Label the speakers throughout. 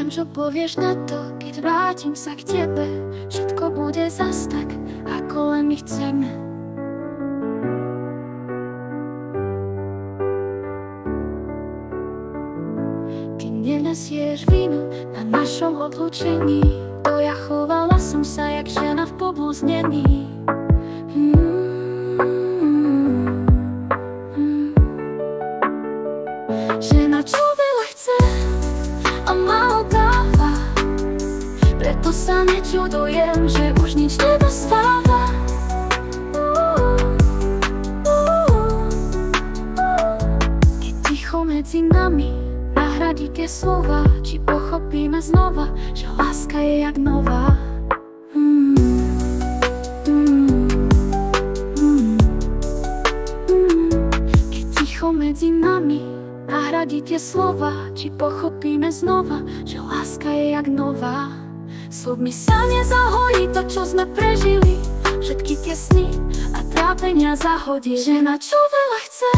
Speaker 1: Čakám, čo povieš na to, keď vrátim sa k tebe. Všetko bude zas tak, ako len my chceme. Keď nenesieš vinu na našom odlúčení, to ja chovala som sa jak žena v poblúznení. Žena, čo veľa chce a málo dáva, preto sa nečudujem, že už nič nedostáva. Keď ticho medzi nami nahradí tie slova, či pochopíme znova, že láska je jak nová. Keď ticho medzi nami nahradí tie slova, či pochopíme znova, že láska je jak nová. Slovmi sa nezahojí to, čo sme prežili, všetky tie sny a trápenia zahodí. Žena, čo veľa chce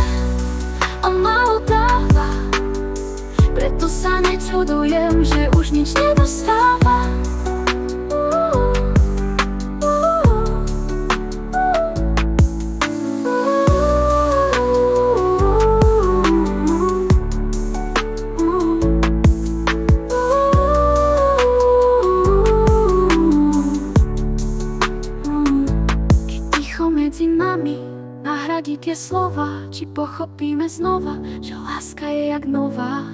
Speaker 1: a málo dáva, preto sa nečudujem, že už nič nedostáva. Medzi nami nahradí tie slova, či pochopíme znova, že láska je jak nová.